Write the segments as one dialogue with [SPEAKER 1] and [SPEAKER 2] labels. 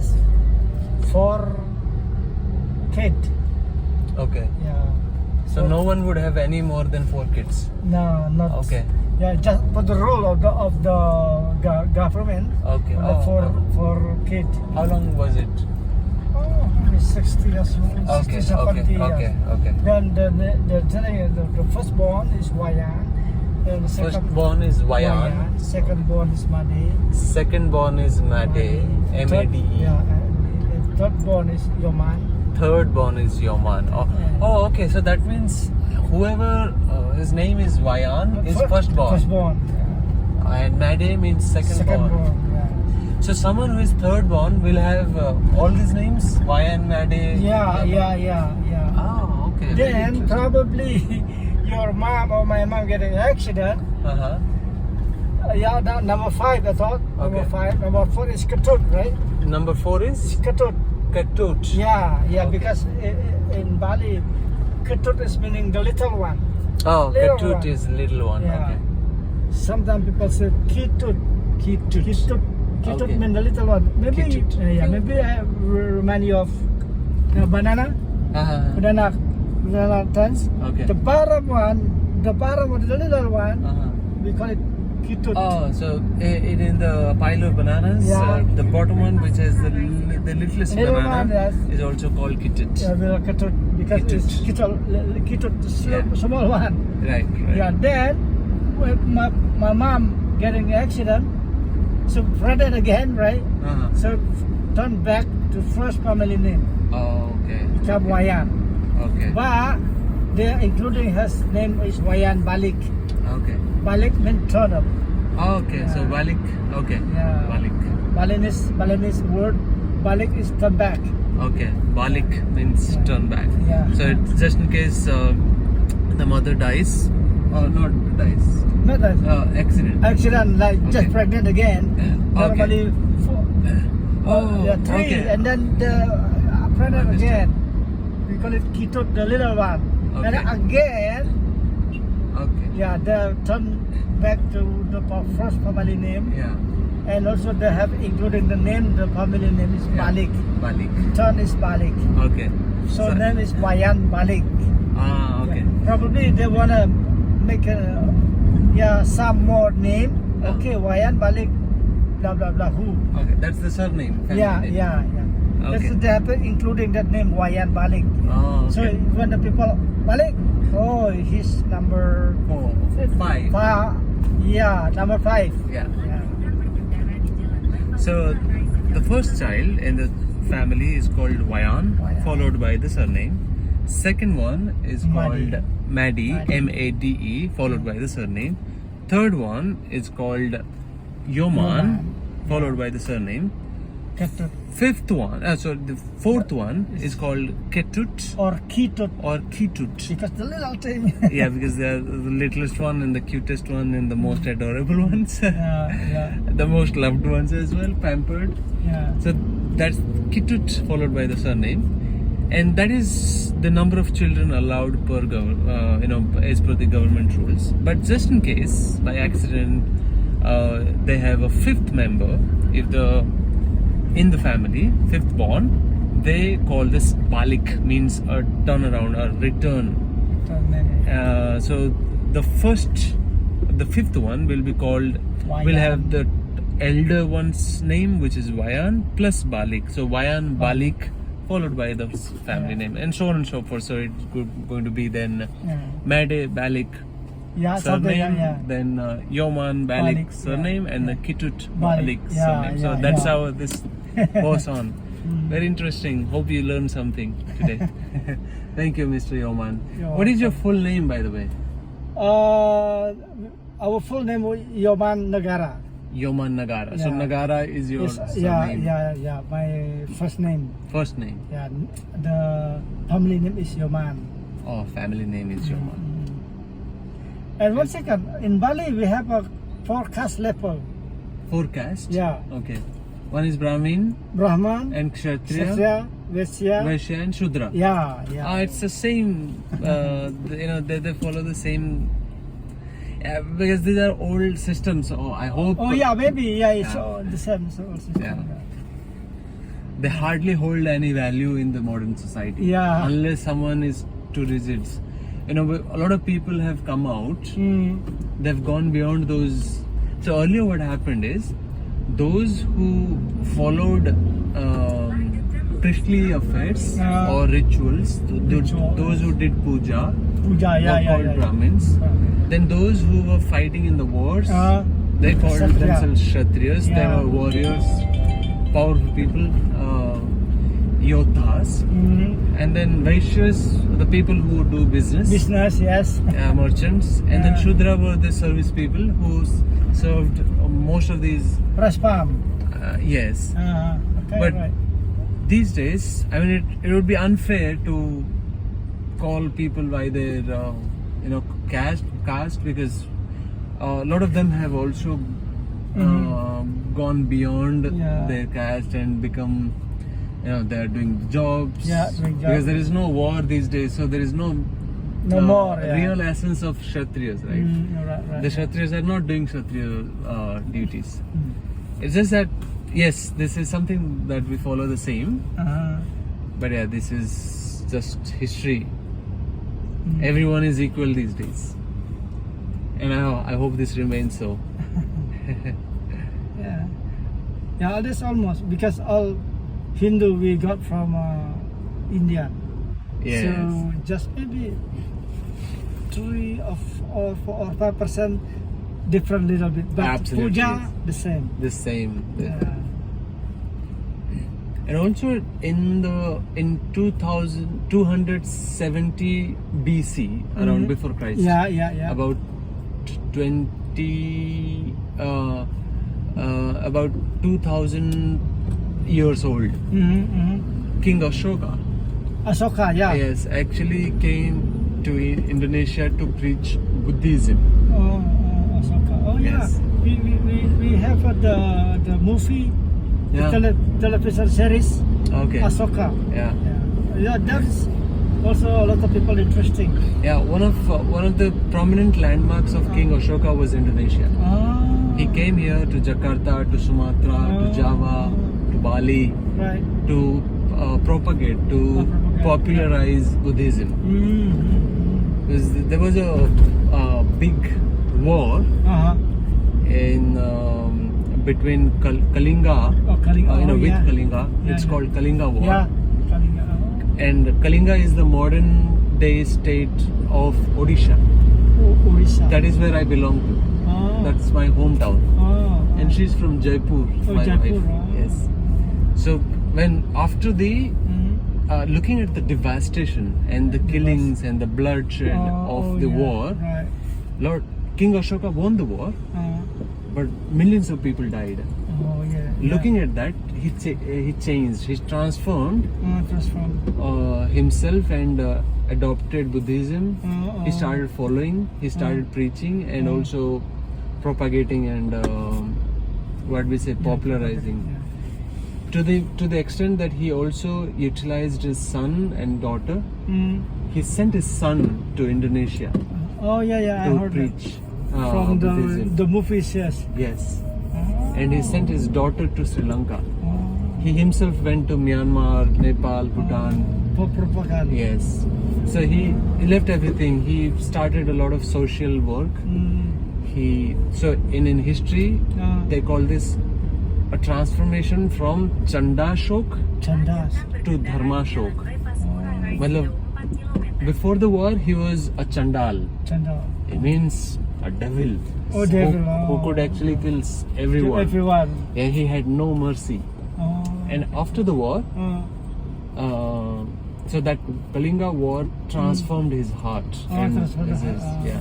[SPEAKER 1] has 4 kids.
[SPEAKER 2] Okay.
[SPEAKER 1] Yeah.
[SPEAKER 2] So no one would have any more than 4 kids.
[SPEAKER 1] No, not.
[SPEAKER 2] Okay.
[SPEAKER 1] Yeah, just for the rule of the government.
[SPEAKER 2] Okay.
[SPEAKER 1] The four kids.
[SPEAKER 2] How long was it?
[SPEAKER 1] Oh, maybe 60 years old.
[SPEAKER 2] Okay.
[SPEAKER 1] 60, 70 years.
[SPEAKER 2] Okay.
[SPEAKER 1] Then the firstborn is Wayan. Then the
[SPEAKER 2] Firstborn is Wayan.
[SPEAKER 1] Secondborn is Made.
[SPEAKER 2] Secondborn is Made. Made.
[SPEAKER 1] Yeah. And thirdborn is Yoman.
[SPEAKER 2] Thirdborn is Yoman. Oh, okay. So that means whoever his name is Wayan is firstborn.
[SPEAKER 1] Firstborn.
[SPEAKER 2] And Made means secondborn.
[SPEAKER 1] Yeah.
[SPEAKER 2] So someone who is thirdborn will have all these names, Wayan, Made.
[SPEAKER 1] Yeah.
[SPEAKER 2] Oh, okay. Very
[SPEAKER 1] Then
[SPEAKER 2] interesting.
[SPEAKER 1] probably your mom or my mom get an accident.
[SPEAKER 2] Uh-huh.
[SPEAKER 1] Yeah, that number 5 I thought. Number
[SPEAKER 2] Okay.
[SPEAKER 1] 5. Number 4 is Ketut, right?
[SPEAKER 2] Number 4 is
[SPEAKER 1] Ketut.
[SPEAKER 2] Ketut.
[SPEAKER 1] Yeah,
[SPEAKER 2] Okay.
[SPEAKER 1] because in Bali, Ketut is meaning the little one.
[SPEAKER 2] Oh,
[SPEAKER 1] Little
[SPEAKER 2] Ketut
[SPEAKER 1] one.
[SPEAKER 2] is little one.
[SPEAKER 1] Yeah.
[SPEAKER 2] Okay.
[SPEAKER 1] Sometimes people say Kitut. Kitut
[SPEAKER 2] Okay.
[SPEAKER 1] means the little one. Maybe,
[SPEAKER 2] Kitut.
[SPEAKER 1] maybe I remind you of banana.
[SPEAKER 2] Uh-huh.
[SPEAKER 1] Banana tons.
[SPEAKER 2] Okay.
[SPEAKER 1] The bottom one, the little one,
[SPEAKER 2] Uh-huh.
[SPEAKER 1] we call it Kitut.
[SPEAKER 2] Oh, so in the pile of bananas,
[SPEAKER 1] Yeah.
[SPEAKER 2] the bottom one, which has the littlest
[SPEAKER 1] Little
[SPEAKER 2] banana,
[SPEAKER 1] one, yes.
[SPEAKER 2] is also called Kitut.
[SPEAKER 1] Yeah, we are Kitut because it's Kitut, the small one.
[SPEAKER 2] Right.
[SPEAKER 1] Yeah, then when my mom getting accident, so brother again, right?
[SPEAKER 2] Uh-huh.
[SPEAKER 1] So turn back to first family name,
[SPEAKER 2] Oh, okay.
[SPEAKER 1] become Wayan.
[SPEAKER 2] Okay.
[SPEAKER 1] But they including his name is Wayan Balik.
[SPEAKER 2] Okay.
[SPEAKER 1] Balik means turn up.
[SPEAKER 2] Oh, okay. So
[SPEAKER 1] Yeah.
[SPEAKER 2] Balik. Okay.
[SPEAKER 1] Yeah.
[SPEAKER 2] Balik.
[SPEAKER 1] Balinese word. Balik is turn back.
[SPEAKER 2] Okay. Balik means
[SPEAKER 1] Yeah.
[SPEAKER 2] turn back.
[SPEAKER 1] Yeah.
[SPEAKER 2] So it's just in case the mother dies, or not dies,
[SPEAKER 1] Not that
[SPEAKER 2] accident.
[SPEAKER 1] accident like just
[SPEAKER 2] Okay.
[SPEAKER 1] pregnant again.
[SPEAKER 2] Okay.
[SPEAKER 1] Normally 4.
[SPEAKER 2] Oh,
[SPEAKER 1] 3,
[SPEAKER 2] okay.
[SPEAKER 1] and then the pregnant
[SPEAKER 2] Understood.
[SPEAKER 1] again. We call it Kitut, the little one. And
[SPEAKER 2] Okay.
[SPEAKER 1] again,
[SPEAKER 2] Okay.
[SPEAKER 1] yeah, they turn back to the first family name.
[SPEAKER 2] Yeah.
[SPEAKER 1] And also they have included the name, the family name is
[SPEAKER 2] Yeah.
[SPEAKER 1] Balik.
[SPEAKER 2] Balik.
[SPEAKER 1] Turn is Balik.
[SPEAKER 2] Okay.
[SPEAKER 1] So name is Wayan Balik.
[SPEAKER 2] Ah, okay.
[SPEAKER 1] Yeah. Probably they wanna make some more name. Okay, Wayan Balik, blah blah blah. Who?
[SPEAKER 2] Okay. That's the surname. family
[SPEAKER 1] Yeah.
[SPEAKER 2] name.
[SPEAKER 1] That's
[SPEAKER 2] Okay.
[SPEAKER 1] they have including that name Wayan Balik.
[SPEAKER 2] Oh,
[SPEAKER 1] So
[SPEAKER 2] okay.
[SPEAKER 1] when the people Balik, oh, he's number
[SPEAKER 2] 4, 5.
[SPEAKER 1] 5. Yeah, number 5.
[SPEAKER 2] Yeah.
[SPEAKER 1] Yeah.
[SPEAKER 2] So the first child in the family is called Wayan,
[SPEAKER 1] Wayan.
[SPEAKER 2] followed by the surname. Second one is
[SPEAKER 1] Made.
[SPEAKER 2] called Made,
[SPEAKER 1] Made.
[SPEAKER 2] Made, followed by the surname. Third one is called
[SPEAKER 1] Yoman.
[SPEAKER 2] Yoman, followed by the surname.
[SPEAKER 1] Ketut
[SPEAKER 2] Fifth one, the fourth one is called Ketut
[SPEAKER 1] or Kitut
[SPEAKER 2] or Kitut.
[SPEAKER 1] because the little thing.
[SPEAKER 2] Yeah, because they are the littlest one and the cutest one and the most adorable ones.
[SPEAKER 1] yeah.
[SPEAKER 2] The most loved ones as well, pampered.
[SPEAKER 1] Yeah.
[SPEAKER 2] So that's Kitut followed by the surname, and that is the number of children allowed per as per the government rules. But just in case by accident they have a fifth member, if in the family, fifth born, they call this Balik, means a turnaround, a return. So the fifth one will be called, will
[SPEAKER 1] Wayan.
[SPEAKER 2] have the elder one's name, which is Wayan plus Balik. So Wayan Balik followed by the family name, and so on and so forth. So it's going to be then Made Balik
[SPEAKER 1] Yeah, something.
[SPEAKER 2] surname,
[SPEAKER 1] Yeah.
[SPEAKER 2] then Yoman Balik
[SPEAKER 1] Balik,
[SPEAKER 2] surname,
[SPEAKER 1] yeah,
[SPEAKER 2] and
[SPEAKER 1] yeah.
[SPEAKER 2] the Kitut
[SPEAKER 1] Balik,
[SPEAKER 2] Balik
[SPEAKER 1] yeah,
[SPEAKER 2] surname. So
[SPEAKER 1] yeah,
[SPEAKER 2] that's
[SPEAKER 1] yeah.
[SPEAKER 2] how this goes on. Very interesting. Hope you learned something today. Thank you, Mr. Yoman.
[SPEAKER 1] You're
[SPEAKER 2] What is your full name, by the way?
[SPEAKER 1] Our full name is Yoman Nagara.
[SPEAKER 2] Yoman Nagara. So
[SPEAKER 1] Yeah.
[SPEAKER 2] Nagara is your surname.
[SPEAKER 1] Yeah. My first name.
[SPEAKER 2] First name.
[SPEAKER 1] Yeah. The family name is Yoman.
[SPEAKER 2] Oh, family name is Yoman.
[SPEAKER 1] And one second, in Bali we have a 4 caste level.
[SPEAKER 2] 4 caste?
[SPEAKER 1] Yeah.
[SPEAKER 2] Okay. One is Brahmin
[SPEAKER 1] Brahman,
[SPEAKER 2] and Kshatriya,
[SPEAKER 1] Kshatriya, Vaishya.
[SPEAKER 2] Vaishya and Shudra.
[SPEAKER 1] Yeah.
[SPEAKER 2] It's the same. They follow the same. Because these are old systems. So I hope.
[SPEAKER 1] Oh yeah, maybe. Yeah, it's
[SPEAKER 2] Yeah.
[SPEAKER 1] all the same. So, system.
[SPEAKER 2] Yeah. they hardly hold any value in the modern society.
[SPEAKER 1] Yeah.
[SPEAKER 2] Unless someone is too rigid. You know, a lot of people have come out.
[SPEAKER 1] Mm.
[SPEAKER 2] They've gone beyond those. So earlier, what happened is those who followed priestly affairs or rituals, those who did puja,
[SPEAKER 1] Puja, yeah,
[SPEAKER 2] were
[SPEAKER 1] yeah,
[SPEAKER 2] called
[SPEAKER 1] yeah.
[SPEAKER 2] Brahmins. Then those who were fighting in the wars, they called
[SPEAKER 1] Kshatriya.
[SPEAKER 2] themselves Kshatriyas. They
[SPEAKER 1] Yeah.
[SPEAKER 2] were warriors, powerful people, yodhas.
[SPEAKER 1] Mm.
[SPEAKER 2] And then Vaishyas, the people who do business,
[SPEAKER 1] Business, yes.
[SPEAKER 2] merchants. And then
[SPEAKER 1] Yeah.
[SPEAKER 2] Shudra were the service people who served most of these.
[SPEAKER 1] Raspam.
[SPEAKER 2] Yes.
[SPEAKER 1] Okay,
[SPEAKER 2] But
[SPEAKER 1] right.
[SPEAKER 2] these days, I mean, it would be unfair to call people by their, caste because a lot of them have also gone beyond
[SPEAKER 1] Yeah.
[SPEAKER 2] their caste and become, they're doing jobs.
[SPEAKER 1] Yeah, doing
[SPEAKER 2] Because
[SPEAKER 1] jobs.
[SPEAKER 2] there is no war these days, so there is no
[SPEAKER 1] More, yeah.
[SPEAKER 2] real essence of Kshatriyas, right?
[SPEAKER 1] Right.
[SPEAKER 2] The Kshatriyas are not doing Kshatriya duties.
[SPEAKER 1] Mm.
[SPEAKER 2] It's just that, yes, this is something that we follow the same. But yeah, this is just history. Everyone is equal these days. And I hope this remains so.
[SPEAKER 1] Yeah. Yeah, that's almost because all Hindu we got from India.
[SPEAKER 2] Yes.
[SPEAKER 1] So just maybe 3 or 4 or 5% different little bit, but
[SPEAKER 2] Absolutely,
[SPEAKER 1] puja
[SPEAKER 2] yes.
[SPEAKER 1] the same.
[SPEAKER 2] The same.
[SPEAKER 1] Yeah.
[SPEAKER 2] And also in 2270 BC, around before Christ.
[SPEAKER 1] Yeah.
[SPEAKER 2] About 2000 years old. King Ashoka,
[SPEAKER 1] Ashoka, yeah.
[SPEAKER 2] yes, actually came to Indonesia to preach Buddhism.
[SPEAKER 1] Ashoka. Oh yeah.
[SPEAKER 2] Yes.
[SPEAKER 1] We have the movie,
[SPEAKER 2] Yeah.
[SPEAKER 1] the television series
[SPEAKER 2] Okay.
[SPEAKER 1] Ashoka.
[SPEAKER 2] Yeah.
[SPEAKER 1] Yeah, that's also a lot of people interesting.
[SPEAKER 2] Yeah. One of the prominent landmarks of King Ashoka was Indonesia. He came here to Jakarta, to Sumatra, to Java, to Bali,
[SPEAKER 1] Right.
[SPEAKER 2] to propagate, to
[SPEAKER 1] Propagate,
[SPEAKER 2] popularize Buddhism. Because there was a big war in between Kalinga,
[SPEAKER 1] Oh, Kalinga.
[SPEAKER 2] with
[SPEAKER 1] Yeah.
[SPEAKER 2] Kalinga.
[SPEAKER 1] Yeah,
[SPEAKER 2] It's
[SPEAKER 1] yeah.
[SPEAKER 2] called Kalinga War.
[SPEAKER 1] Yeah. Kalinga.
[SPEAKER 2] And Kalinga is the modern day state of Odisha.
[SPEAKER 1] Orissa.
[SPEAKER 2] That is where I belong to. That's my hometown. And she's from Jaipur. My
[SPEAKER 1] Jaipur.
[SPEAKER 2] wife. Yes. So after the looking at the devastation and the killings and the bloodshed of the war,
[SPEAKER 1] Right.
[SPEAKER 2] Lord King Ashoka won the war, but millions of people died.
[SPEAKER 1] Yeah.
[SPEAKER 2] Looking at that, he changed. He transformed
[SPEAKER 1] Transform.
[SPEAKER 2] himself and adopted Buddhism. He started following. He started preaching and also propagating and popularizing. To the extent that he also utilized his son and daughter. He sent his son to Indonesia
[SPEAKER 1] Oh yeah, I
[SPEAKER 2] to
[SPEAKER 1] heard
[SPEAKER 2] preach
[SPEAKER 1] that. From
[SPEAKER 2] Buddhism.
[SPEAKER 1] the movies, yes.
[SPEAKER 2] Yes. And he sent his daughter to Sri Lanka.
[SPEAKER 1] Oh.
[SPEAKER 2] He himself went to Myanmar, Nepal, Bhutan.
[SPEAKER 1] For propaganda.
[SPEAKER 2] Yes. So he left everything. He started a lot of social work. In history, they call this a transformation from Chandashok
[SPEAKER 1] Chandas.
[SPEAKER 2] to Dharmashok. Matlab, before the war, he was a Chandal.
[SPEAKER 1] Chanda.
[SPEAKER 2] It means a devil.
[SPEAKER 1] Oh, devil.
[SPEAKER 2] Who could actually kill everyone.
[SPEAKER 1] Everyone.
[SPEAKER 2] Yeah, he had no mercy. And after the war, so that Kalinga war transformed his heart. And
[SPEAKER 1] Okay.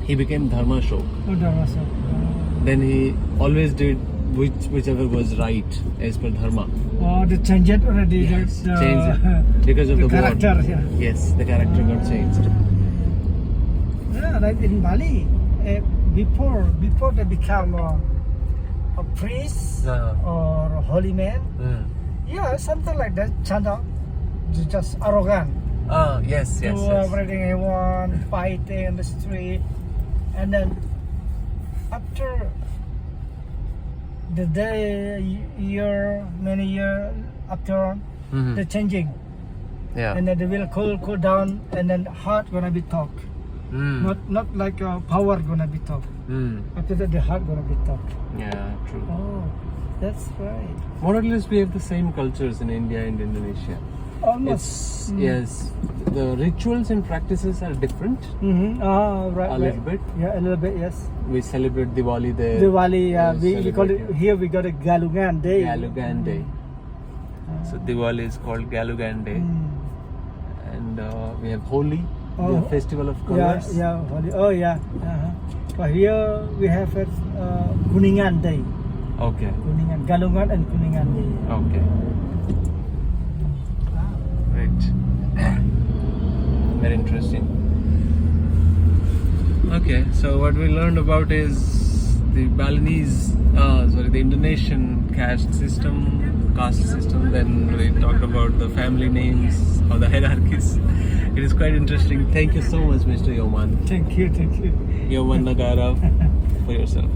[SPEAKER 2] he became Dharmashok.
[SPEAKER 1] Oh, Dharmashok.
[SPEAKER 2] Then he always did whichever was right as per Dharma.
[SPEAKER 1] Oh, they changed it already.
[SPEAKER 2] Yes,
[SPEAKER 1] the,
[SPEAKER 2] changed it because of the
[SPEAKER 1] character.
[SPEAKER 2] war.
[SPEAKER 1] Yeah.
[SPEAKER 2] Yes, the character got changed.
[SPEAKER 1] Yeah, like in Bali, before they become a priest or a holy man, yeah, something like that. Chanda, just arrogant.
[SPEAKER 2] Yes.
[SPEAKER 1] Do everything I want, fighting in the street, and then after the day, many years after
[SPEAKER 2] Mhm.
[SPEAKER 1] the changing,
[SPEAKER 2] Yeah.
[SPEAKER 1] and then they will cool down, and then heart gonna be talk.
[SPEAKER 2] Mm.
[SPEAKER 1] Not like power gonna be talk.
[SPEAKER 2] Mm.
[SPEAKER 1] After that, the heart gonna be talk.
[SPEAKER 2] Yeah, true.
[SPEAKER 1] Oh, that's right.
[SPEAKER 2] More or less, we have the same cultures in India and Indonesia.
[SPEAKER 1] Almost.
[SPEAKER 2] Yes, the rituals and practices are different
[SPEAKER 1] Mm-hmm. Right.
[SPEAKER 2] a
[SPEAKER 1] right.
[SPEAKER 2] little bit.
[SPEAKER 1] Yeah, a little bit. Yes.
[SPEAKER 2] We celebrate Diwali there.
[SPEAKER 1] Diwali.
[SPEAKER 2] We
[SPEAKER 1] We call it
[SPEAKER 2] celebrate,
[SPEAKER 1] here. We got a Galungan Day.
[SPEAKER 2] Galugan Day. So Diwali is called Galugan Day,
[SPEAKER 1] Mm.
[SPEAKER 2] and we have Holi,
[SPEAKER 1] Oh,
[SPEAKER 2] the festival of colors.
[SPEAKER 1] Yeah. Holi. Oh yeah. But here we have it Kuningan Day.
[SPEAKER 2] Okay.
[SPEAKER 1] Kuningan, Galungan and Kuningan Day.
[SPEAKER 2] Okay. Right. Very interesting. Okay, so what we learned about is the Balinese, the Indonesian caste system. Then we talked about the family names or the hierarchies. It is quite interesting. Thank you so much, Mr. Yoman.
[SPEAKER 1] Thank you.
[SPEAKER 2] Yoman Nagara for yourself.